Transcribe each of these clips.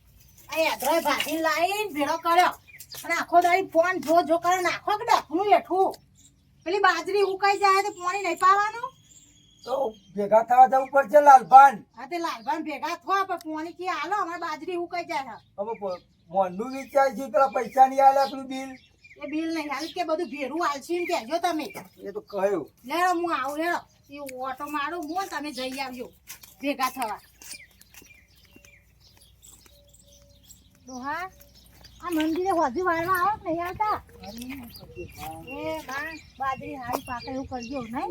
ભાજી લાઈન ભેળો કર્યો અને આખો દાડી ફોન જો કરે નાખો કે ડખનું એઠું પેલી બાજરી ઉકાઈ જાય તો પાણી નહીં પાવાનું તો ભેગા થવા જવું પડશે લાલભાન. હા તે લાલભાન ભેગા થવા પણ પાણી કે હાલો અમારે બાજરી ઉકાઈ જાય હવે મોંનું વિચાર છે પેલા પૈસા નહીં આલે પેલું બિલ એ બિલ નહીં હાલ કે બધું ભેરું હાલશી ને કહેજો તમે એ તો કહ્યું લેડો હું આવું લેડો એ ઓટો મારું હું તમે જઈ આવજો ભેગા થવા ડોહા આ મંદિરે હજુ વાળવા આવો નહીં આવતા એ બા બાજરી હારી પાકે એવું કરજો નહીં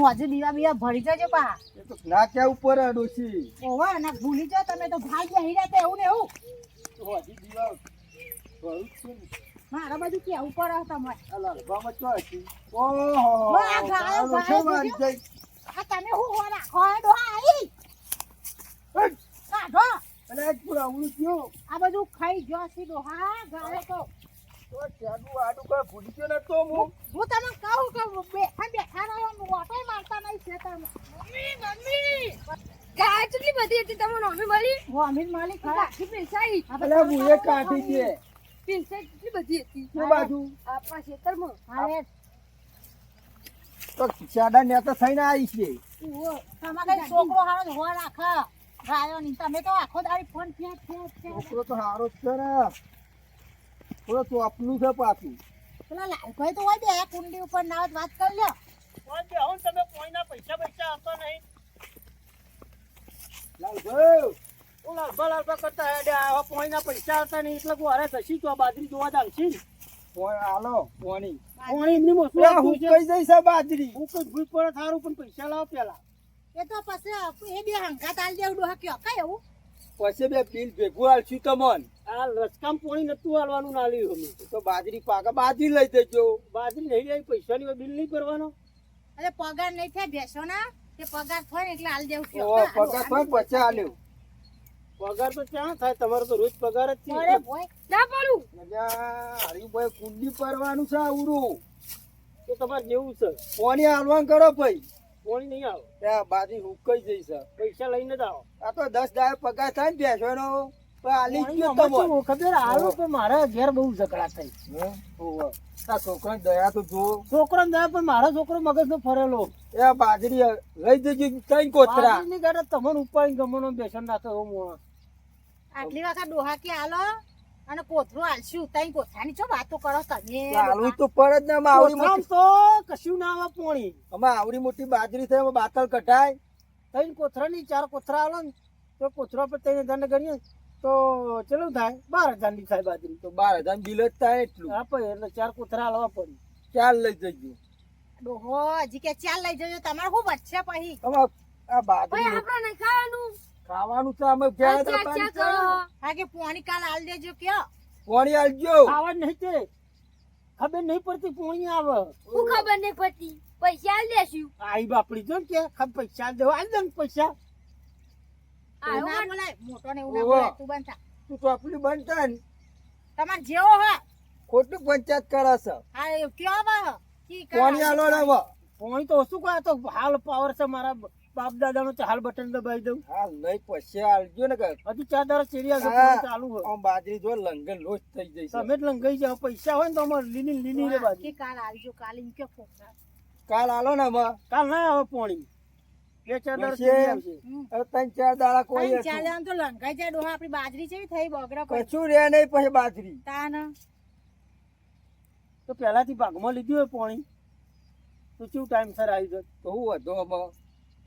હજુ દીવા બીવા ભરી જજો પા એ તો ના ક્યાં ઉપર ડોસી ઓવા ના ભૂલી જાઓ તમે તો ભાગ જઈ રહ્યા એવું ને એવું તો હજી દીવા ભરું જ છે ને. મારા બધું કેવું પડે તમારે આ લાલભામાં ચો હતી ઓહો આ ગાયો મારી ગાયો જઈ આ તમે હું હો રાખો ડોહા આવી કાઢો અને આજ પૂરા આવડું થયું આ બધું ખાઈ ગયો છે ડોહા ગાયો તો ત્યાંનું આડું કોઈ ભૂલી ગયો નતો હું તમને કહું કે બેઠા રહ્યો ઓટોય મારતા નહીં છે તમે મમ્મી ગાય કેટલી બધી હતી તમને મમ્મી મળી અમીર માલિક ખરા આખી પૈસાઈ અલે મુએ કાઢી દે પૈસા કેટલી બધી હતી કે બાજુ આપણા ખેતરમાં હવે તો સાડા ને તો થઈને આવી છે તમારે છોકરો હારો જ હો રાખે ગાયો ની તમે તો આખો દાડી ફોન ફેંક છોકરો તો સારો જ છે ને થોડો ચોપલું છે પાછું પેલા લાલભાઈ તો હોય બે કુંડી ઉપર ના વાત કરી લો તમે કોઈના પૈસા આપતા નહીં લાલભાઈ લાલબા કરતા હેડ્યા આવા પોઈના પૈસા આવતા નહીં એટલે હું હારે થશી તો આ બાજરી જોવા જાણશી પોણી આલો પોણી પોણી એમની મોસું હું કઈ જઈશ આ બાજરી હું કઈ ભૂલ પડે થારું પણ પૈસા લાવો પેલા એ તો પછી એ બે હંકાત આલ દેવ ડોહા કયો કઈ એવું પછી બે બિલ ભેગું આલશું તમન આ રસકામ પોણી નતું હાલવાનું ના લ્યું અમે તો બાજરી પાકા બાજરી લઈ જજો બાજરી નહીં લઈ પૈસાની બિલ નહીં કરવાનો અરે પગાર નહીં થાય બેસો ના તે પગાર થાય ને એટલે આલ દેવ ઓ પગાર તો પછી આલ્યો પગાર તો ક્યાં થાય તમારો તો રોજ પગાર જ અરે છે ભાઈ ના પડું હરીભાઈ કુંડી પરવાનું છે આવડું તો તમારે જેવું છે પોણી હાલવાનું કરો ભાઈ પોણી નહીં આવે ત્યાં બાજરી હુકાઈ જઈશ પૈસા લઈને જ આવો આ તો 10 દાડે પગાર થાય ને બેસવાનો પણ આલી જ ગયો પોણી તમન ખબર હાલો પણ મારા ઘેર બહુ ઝઘડા થઈ ઓહો તા છોકરાને દયા તો જો છોકરાને જાય પણ મારો છોકરો મગજનો ફરેલો એ બાજરી લઈ જજો ત્રણ કોતરા બાજરીની ગાડે તમને ઉપાડી ગમણો બેસન નાખે એવો મોણસ આટલી વખત ડોહા કે હાલો અને કોથરો હાલશું તઈ કોથરાની છો વાતો કરો તમે ચાલુ તો પર જ ને આવડી કોથરામ મોટી તો કશું ના આવે પોણી આમાં આવડી મોટી બાજરી થાય એમાં બાતલ કઢાય ત્રણ કોથરાની 4 કોથરા આલો ને તો કોથરા પર 3000 ને ગણીએ તો ચલો થાય 12000 ની થાય બાજરી તો 12000 બિલ જ થાય એટલું આપે એટલે 4 કોથરા આલવા પડી ચાલ લઈ જજો ડોહો હજી કે ચાલ લઈ જજો તમારે શું બચશે પછી આમાં આ બાજરી આપણે નહીં ખાવાનું ખાવાનું તો અમે ઘેર ચા ચા કરો હા કે પોણી કાલ આલ દેજો કયો પોણી આલજો આવા નહીં તે ખબર નહીં પડતી પોણી આવે હું ખબર નહીં પડતી પૈસા લેશું આઈ બાપડી જો ને કે ખબર પૈસા દેવા આલ દે ને પૈસા ના બોલાય મોટો ને એવું ના ઓહો. બોલાય તું બનતા તું ચોપલી બનતા ને તમારે જેવો હા ખોટું પંચાયત કરે છે હા એ કયો હવે કી કરે? પોણી આલો ને હવે પોણી તો શું કહે તો હાલ પાવર છે મારા બાપ દાદાનો તો હાલ બટન દબાઈ દઉં હાલ નહીં પછી આલજો ને કે હજુ 4 દાડા ચેરિયા હા. ગપડું ચાલુ હોય આમ બાજરી જો લંગન લોચ થઈ જઈશ તમે જ લંગાઈ જાઓ પૈસા હોય ને તો અમારે લીલી લીલી રે બાજુ કી કાલ આલજો કાલ એમ કયો ફોકરા કાલ આલો ને હવે કાલ ના આવે પોણી 2-4 દાડા પછી ચેરી આવશે હવે 3-4 દાડા કોઈ કઈ ચાલે આમ તો લંકાઈ જાય ડોહા આપણી બાજરી જેવી થઈ બગડા પર કશું રે નહીં પછી બાજરી તાન તો પહેલાથી ભાગમાં લીધી હોય પોણી તો શું ટાઈમ સર આવી જાય તો હું વધો હવે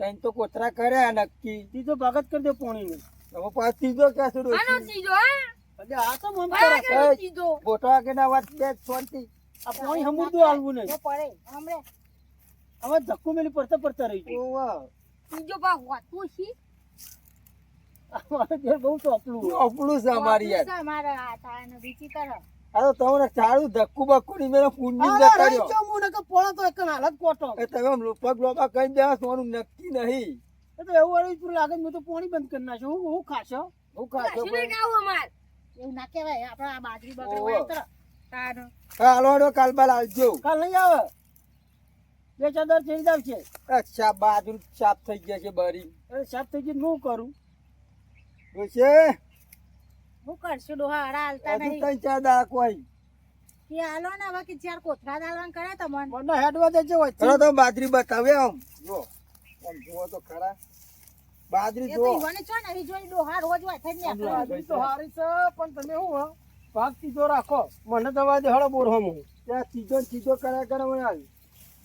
તૈન તો કોતરા કર્યા નક્કી ત્રીજો ભાગ જ કરી દે પોણીને હવે પાછો ત્રીજો ક્યાં શું આનો સીધો હા એટલે આ તો મમ આ કરે કેનો સીધો ફોટો કે ના વાત બે છોડતી આ પોણી હમુરદું આલવું નહીં જો પડે હમણે હવે ધક્કો મેલી પડતા રહી ગયું ઓવા સીધો ભાગ હોતું છે અમારે ઘેર બહુ ચોપલું હોય. આપણું છે અમારી યાર મારા આ તાને બીજી તરફ આ તો તમને ચારું ધક્કુ બક્કુ ની મેં પૂંડી અરે જતા રહી રહ્યો જાઉં હું નકર પોળા તો એક હાલત કોટો એ તમે આમ પગ લોપા કઈ દેવા સોનું નક્કી નહીં એ તો એવું વાળું પૂરું લાગે ને મેં તો પોણી બંધ કરી નાખ્યું હું ખાશો હું ખાશો કશું નહીં ખાવું અમાર એવું ના કહેવાય આપણે આ બાજરી બગડે ઓહો. હોય તો તારો હા હાલો હાલો કાલ બાલ આવજો કાલ નહીં આવે બે ચાદર ચડી જાવ છે અચ્છા બાજુ સાફ થઈ ગયા છે બરી અરે સાફ થઈ ગઈ હું કરું છે હું કરશું ડોહા હરા હાલતા હજુ નહીં 3-4 દાડા કોઈ કે હાલો ને હવે કે ચાર કોથરા દાલવાન કરે તમને મને હેડવા દેજો વચ્ચે ચલો તો બાજરી બતાવે આમ જો આમ જુઓ તો ખરા બાજરી એ જો તો ઈવાને છો ને ઈ જોઈ ડોહા રોજ હોય થઈ ને બાજરી તો હારી છે પણ તમે શું હો ભાગ તીજો રાખો મને દવા દે હળો બોર હમ ત્યાં સીધો કર્યા કરે મને આવી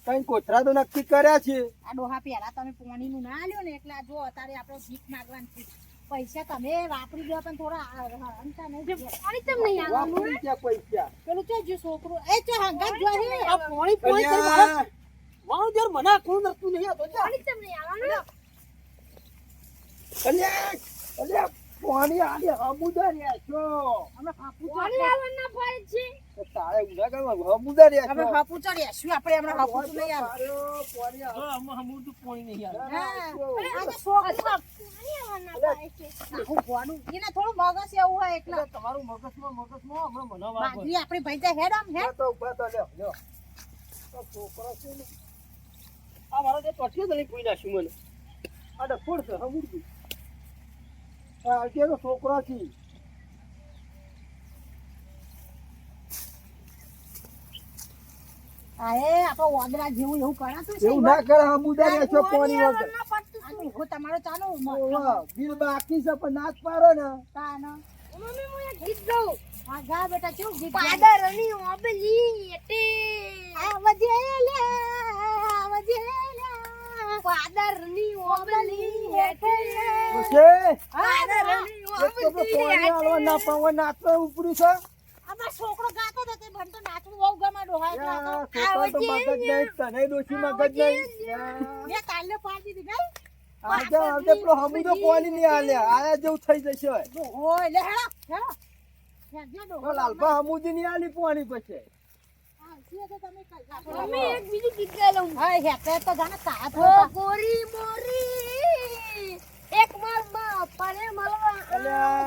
કઈ કોથરા તો નક્કી કર્યા છે આ ડોહા પહેલા તમે પોણી નું ના આલ્યો ને એટલે આ જો અત્યારે આપણે ભીખ માંગવાની છે પૈસા તમે વાપરી ગયો પણ થોડા અંતા નહીં પાણી કેમ નહીં આવવાનું વાપરી ગયા પૈસા પેલું છે જો છોકરો એ છે હંગાત જોઈ આ પોણી પોણી તો અલ્યા, મારું જર મને કોણ નતું નહીં આ તો પાણી કેમ નહીં આવવાનું અલ્યા, અલ્યા, પાણી આલે હમુદા રહ્યા છો અમે હાપુ પાણી આવવાના પાડે છે તો તારે ઉડા કરવા હમુદા રહ્યા અમે છો હાપુ ચડ્યા શું આપણે હમણાં હાપુ તો નહીં આવે તારો પાણી આવે. હા હમું તો પોણી નહીં આવે હા આ તો છોકરો પાણી આવવાના પાડે છે આખું ભોળું. એને થોડું મગજ એવું હોય એટલે એટલે તમારું મગજમાં હમણાં મને વાગો બાજરી આપણી ભાઈ જાય હેડ આમ હેડ ઉભા તો લ્યો, લ્યો. તો છોકરો છે ને, આ મારો જે પટ્યો દલી પૂઈ નાખ્યું મને આ ડફોડ છે હમું છું આ કે તો છોકરો છે આ એ આપણો વાદળા જેવું એવું કરાતું છે એવું ના કરે હમુદા રહ્યા છો પાણી વગર આ ડોહો તમારો ચાલો ઓવા, બિલ બાકી છે પણ નાચ પાડો ને તાનો મમ્મી હું એક ગીત ગાઉં આ ગા બેટા કેવું ગીત ગાય? પાદરની ઓબલી એટે આવજે લે પાદરની ઓબલી એટે તો છે પાદરની એક તો ઓબલી પાણી આલવા ના પાવા નાચવા ઉપડ્યું છે અમાર છોકરો ગાતો હતો તે ભણતો નાચવું બહુ ગમે ડોહા એટલે આ તો. છોકરા તો મગજ નહીં તને ડોશી મગજ નહીં મેં કાલે પાડી દીધી ગઈ આજે આવતે પેલો હમુદો પાણી નહીં આલ્યા આયા જેવું થઈ જશે ડોહો એટલે હેડો હેડો ડોહો તો લાલપા હમુદી નહીં આલી પાણી પછી હા, છીએ તો તમે કઈ નાખો. મમ્મી એક બીજું ગીત ગાઉં હા હેતે તો જાણે તાપ ઓ ગોરી મોરી એક માર બાપાને મળવા અલ્યા.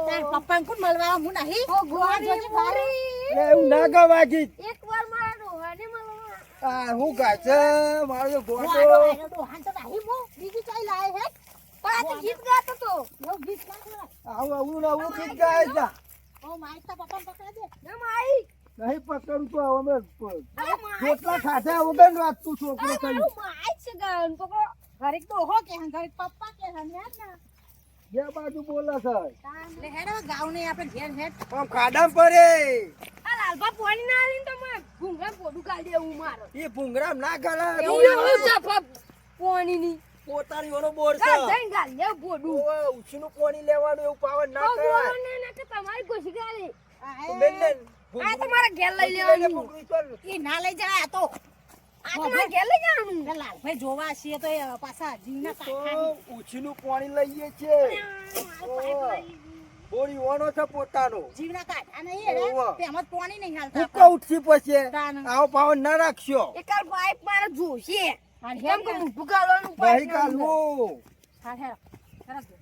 તાર પપ્પાને કોણ મળવા આવ્યા? હું નહીં ઓ ગોરી મોરી એટલે એવું ના ગવાજી એક વાર મારા ડોહાને મળવા આ હું ગાય છે મારો તો વાડો ગોટો વાડો ડોહાને તો નહીં હું બીજું ચાઈ લાય હે પણ આ તો ગીત ગાતો તો એવું ગીત ના કરાય. આવું ને આવું ગીત ગાય છે ઓ માઈક તો પપ્પાને પકડા દે ના માઈ નહીં પકડું તો હવે અમે અરે માઈ રોટલા ખાધા વગર વાંચતું છોકરો અરે કહ્યું મારું માઈ છે ગાન પકડો ઘડીક ડોહો કે હં, ઘડીક પપ્પા કે હં, યાદ ના બે બાજુ બોલે છે એટલે હેડો ગાવ નહીં આપણે ઘેર હેડ આમ ખાડા પડે આ લાલબા પાણી ના આલીને તો મને ભૂંગળા પોડું કાઢી દેવું મારો એ ભૂંગરામ ના ગાલા એવું જફા પાણીની પોતાની ઓનો બોર છે કાઢ દઈને ગાળી દે પોડું ઓવે ઉછીનું પાણી લેવાનું એવું પાવન ના ઓ કરાય ગોળને ના કે તમારી ગોશી ગાળી આ તું બેન ને આ તમારા ઘેર લઈ લઈને લેવાનું ભૂંગળી ચાલ. એ ના લઈ જાય આ તો આ તમારા ઘેર લઈ જવાનું એટલે લાલભાઈ જોવા છીએ તો એ પાછા જીવના તો કાંઠા ઉછીનું પાણી લઈએ છે બોરી ઓનો છે પોતાનો જીવના કાંઠા નહીં હેડે ઓવા. તેમાં જ પાણી નહીં હાલતા ફૂકા ઉઠી પછી તાન. આવો પાવન ના રાખશો એકાર પાઇપ મારે જોશે હાલ કેમ હેડ કે ને. મોઢું ગાળવાનું નહીં પાણી કાલવું હાલ હેડ સરસ જો.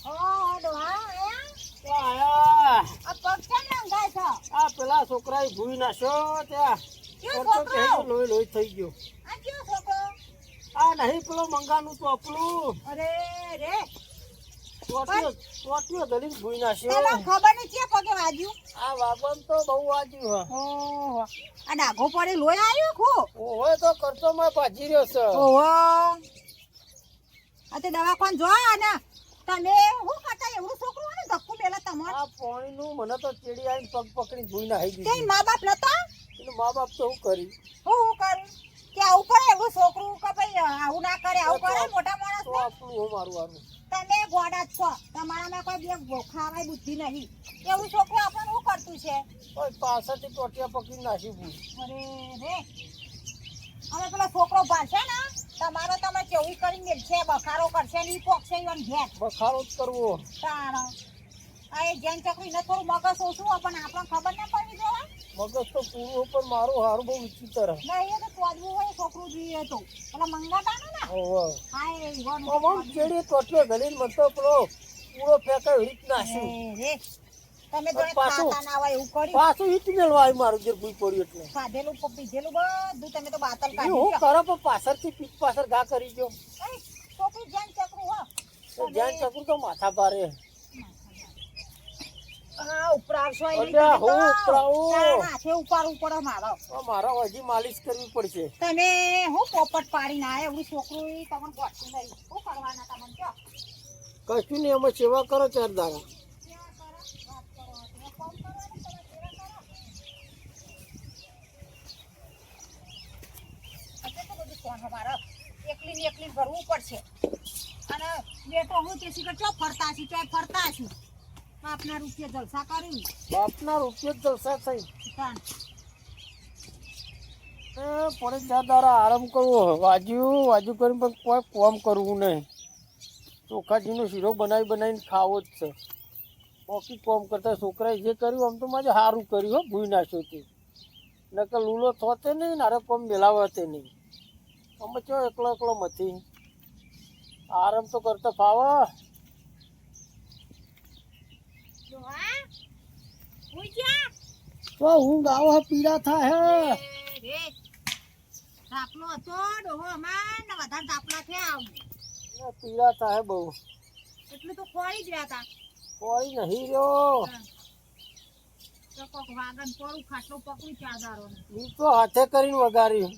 ઓ ડોહા આયા આ પગ કેમ રંગાય છે આ પેલા છોકરાએ ભૂઈ નાખ્યો ત્યાં કયો કરતો કે છોકરો? લોહી લોહી થઈ ગયો આ કયો છોકરો આ નહીં પેલો મંગાનું તો આપણું અરે રે ટોટિયો દલીલ ભૂઈ પેલા નાખ્યો ખબર નહીં ક્યાં પગે વાગ્યું આ વાગવાન તો બહુ વાગ્યું હ ઓહો આ ડાઘો પડે લોહી આવ્યો ખો ઓવે તો કરતો માં ભાજી રહ્યો છે ઓહો આ તે દવાખાન જો ને તમે હું કરતા એવડું છોકરું હોય ને ધક્કુ પેલા તમાર આ પાણીનું મને તો ચેડી આવીને પગ પકડીને ભૂઈ નાખી તે દીધી મા બાપ નતા એનું મા બાપ તો શું કરી હું કરું કે આવું કરે એવું છોકરું કે ભાઈ આવું ના કરે આવું કરે મોટા માણસ તો આપણું હું મારું હારું તમે ગોડા જ છો તમારામાં કોઈ બે ખાવાય બુદ્ધિ નહીં એવું છોકરું આપણને શું કરતું છે કોઈ પાછળથી ટોટિયા પકડીને નાખી ભૂઈ અરે રે હવે પેલો છોકરો ભાષે ને તમારો તમે કેવી કરી મેળશે બખારો કરશે ને ઈ પોકશે ઈવન ઘેર બખારો જ કરવો તાણ આ એ જેન ચકરી ને થોડું મગજ ઓછું હોય પણ આપણને ખબર ના પડવી જોઈએ મગજ તો પૂરું પણ મારું હારું બહુ વિચિત્ર હે. ના એ તો કોદવું હોય છોકરું જોઈએ તો પેલા મંગાતા ને ઓહો. હા એ ઈવોનું આમ ચેડી ટોટલો ગલીને મતો પેલો પૂરો ફેંકાય એવી રીત નાસી. રે તમે જોડે પાછું? ખાતા ના હોય એવું કર્યું પાછું ઈટ મેળવા આવ્યું મારું જે ભૂઈ પડ્યું એટલે. ખાધેલું પીધેલું બધું તમે તો બાતલ એ કાઢી હું કરો પણ પાછળથી પીઠ પાછળ ઘા કરી ગયો. છોકરી જ્યાં ચકરું હો તો જ્યાં ચકરું તો માથા પારે. હા ઉપરાવશો એ નહીં અલ્યા, તમે તો. હું ઉપરાવું? તારા હાથે ઉપાડવું પડે મારો આ મારા હજી માલિશ કરવી પડશે. તમે હું પોપટ પાડીને આયા એવડી છોકરું ઈ તમને ગોઠવું નહીં શું કરવાના તમને કયો કશું નહીં, અમે સેવા કરો 4 દાડા. એકલી ને એકલી ભરવું પડશે અને બેટો હું તે શીખર ચો ફરતા છી ચોય ફરતા છું આપના રૂપિયા જલસા કર્યું બાપના રૂપિયા જ જલસા થઈ. તાન. એ પડે 4 દાડા આરામ કરવો. વાજ્યું કરીને પણ કોઈ કોમ કરવું નહીં. ચોખાજીનો શીરો બનાવીને ખાવો જ છે. બાકી કોમ કરતા છોકરાએ જે કર્યું આમ તો મારે સારું કર્યું હો, ભૂઈ નાખ્યો તે. નકર લૂલો થોતે નહીં ને અરે કોમ મેલાવતે નહીં. અમે ચો એકલો મથી આરામ તો કરતા ફાવા. ડોહા ઉઈ જા તો ઊંઘ આવા પીડા થાય હે. રે તાપલો હતો ડોહો અમાર ને વધારે તાપલા થયા આવું પીડા થાય બહુ. એટલું તો ખોઈ જ રહ્યા તા કોઈ નહીં રહ્યો. તો કોક વાગન પડું ખાટલો પકડું ચાદારો ઈ તો હાથે કરીને વગાડ્યું.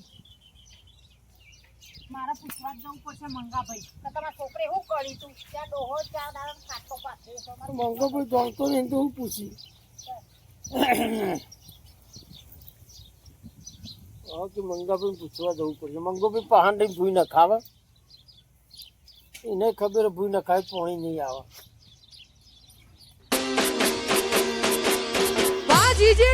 મારે પૂછવા જ જવું પડશે મંગાભાઈ તો તમારા છોકરે શું કર્યું તું ત્યાં ડોહો ચાદારો ખાટલો પાથર્યો મંગો ભાઈ જાણતો નહીં તો હું પૂછી. હા કે મંગાભાઈ પૂછવા જવું પડશે. મંગોભાઈ પહાણ લઈને ભૂઈ ના ખાવે. એને ખબર ભૂઈ ના ખાય પાણી નહીં આવે. બાજી જે